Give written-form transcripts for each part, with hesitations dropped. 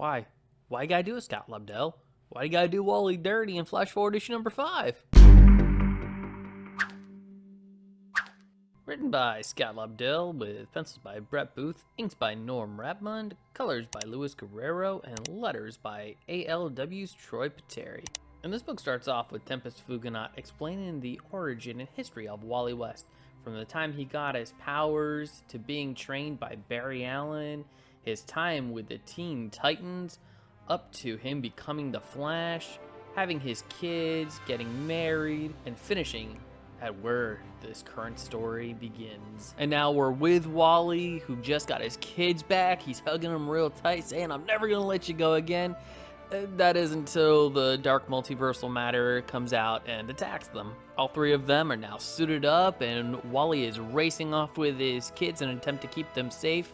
Why? Why you gotta do it, Scott Lobdell? Why you gotta do Wally dirty in Flash Forward issue number 5? Written by Scott Lobdell, with pencils by Brett Booth, inks by Norm Rapmund, colors by Luis Guerrero, and letters by ALW's Troy Pateri. And this book starts off with Tempest Fuganot explaining the origin and history of Wally West, from the time he got his powers to being trained by Barry Allen, his time with the Teen Titans, up to him becoming the Flash, having his kids, getting married, and finishing at where this current story begins. And now we're with Wally, who just got his kids back. He's hugging them real tight, saying, "I'm never gonna let you go again." That is until the dark multiversal matter comes out and attacks them. All three of them are now suited up, and Wally is racing off with his kids in an attempt to keep them safe.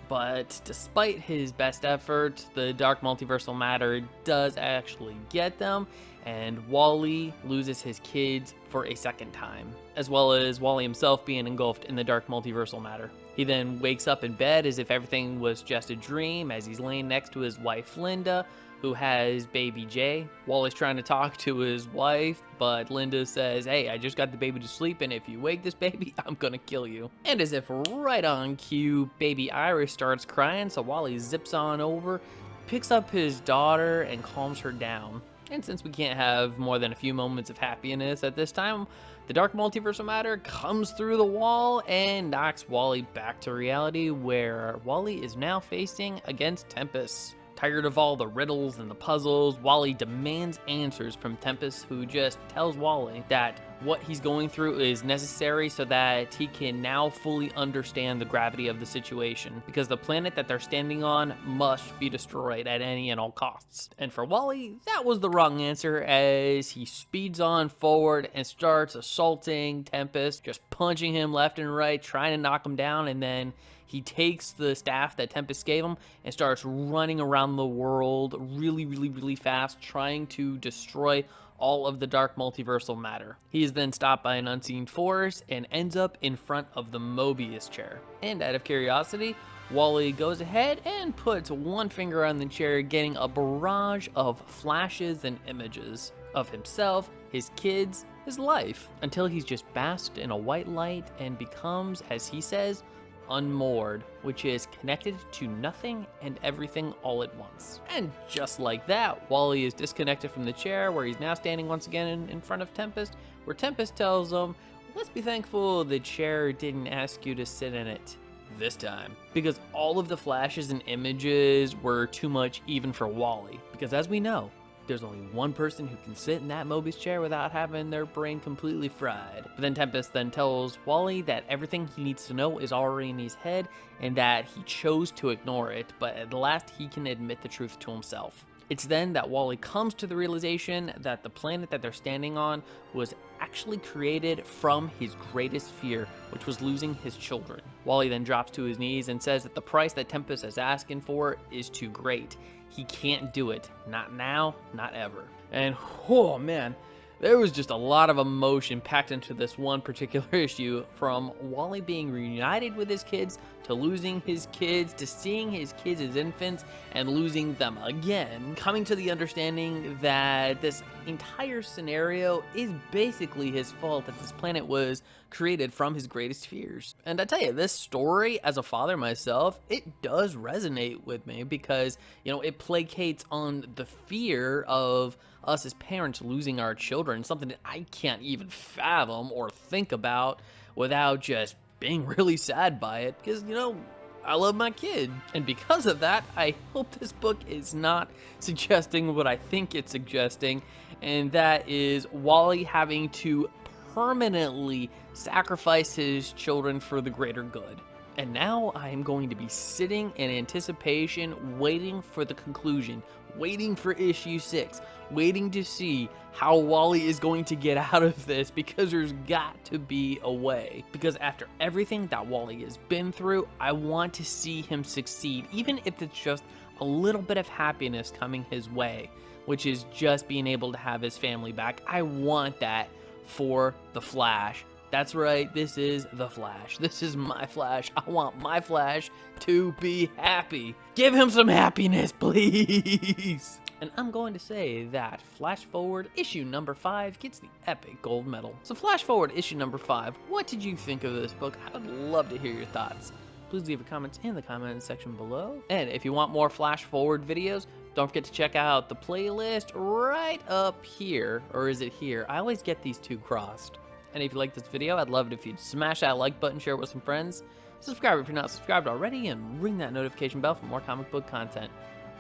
But despite his best efforts, the dark multiversal matter does actually get them, and Wally loses his kids for a second time, as well as Wally himself being engulfed in the dark multiversal matter. He then wakes up in bed as if everything was just a dream, as he's laying next to his wife Linda, who has baby Jay. Wally's trying to talk to his wife, but Linda says, "Hey, I just got the baby to sleep, and if you wake this baby, I'm gonna kill you." And as if right on cue, baby Iris starts crying, so Wally zips on over, picks up his daughter, and calms her down. And since we can't have more than a few moments of happiness at this time, the dark multiversal matter comes through the wall and knocks Wally back to reality, where Wally is now facing against Tempest. Tired of all the riddles and the puzzles, Wally demands answers from Tempest, who just tells Wally that what he's going through is necessary so that he can now fully understand the gravity of the situation, because the planet that they're standing on must be destroyed at any and all costs. And for Wally, that was the wrong answer, as he speeds on forward and starts assaulting Tempest, just punching him left and right, trying to knock him down, and then he takes the staff that Tempest gave him and starts running around the world really fast, trying to destroy all of the dark multiversal matter. He is then stopped by an unseen force and ends up in front of the Mobius chair. And out of curiosity, Wally goes ahead and puts one finger on the chair, getting a barrage of flashes and images of himself, his kids, his life, until he's just basked in a white light and becomes, as he says, unmoored, which is connected to nothing and everything all at once. And just like that, Wally is disconnected from the chair, where he's now standing once again in front of Tempest, where Tempest tells him, "Let's be thankful the chair didn't ask you to sit in it this time," because all of the flashes and images were too much even for Wally, because as we know, there's only one person who can sit in that Mobius chair without having their brain completely fried. But then Tempest then tells Wally that everything he needs to know is already in his head, and that he chose to ignore it, but at last he can admit the truth to himself. It's then that Wally comes to the realization that the planet that they're standing on was actually created from his greatest fear, which was losing his children. Wally then drops to his knees and says that the price that Tempest is asking for is too great. He can't do it. Not now, not ever. And oh man, there was just a lot of emotion packed into this one particular issue, from Wally being reunited with his kids, to losing his kids, to seeing his kids as infants and losing them again, coming to the understanding that this entire scenario is basically his fault, that this planet was created from his greatest fears. And I tell you, this story, as a father myself, it does resonate with me, because, you know, it placates on the fear of us as parents losing our children, something that I can't even fathom or think about without just being really sad by it, because, you know, I love my kid. And because of that, I hope this book is not suggesting what I think it's suggesting, and that is Wally having to permanently sacrifice his children for the greater good. And now I am going to be sitting in anticipation, waiting for the conclusion, waiting for issue 6, waiting to see how Wally is going to get out of this, because there's got to be a way. Because after everything that Wally has been through, I want to see him succeed, even if it's just a little bit of happiness coming his way, which is just being able to have his family back. I want that for the Flash. That's right, this is the Flash. This is my Flash. I want my Flash to be happy. Give him some happiness, please. And I'm going to say that Flash Forward issue number 5 gets the epic gold medal. So Flash Forward issue number 5, what did you think of this book? I would love to hear your thoughts. Please leave a comment in the comment section below. And if you want more Flash Forward videos, don't forget to check out the playlist right up here. Or is it here? I always get these two crossed. And if you like this video, I'd love it if you'd smash that like button, share it with some friends, subscribe if you're not subscribed already, and ring that notification bell for more comic book content.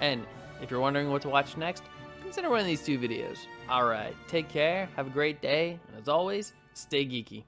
And if you're wondering what to watch next, consider one of these two videos. Alright, take care, have a great day, and as always, stay geeky.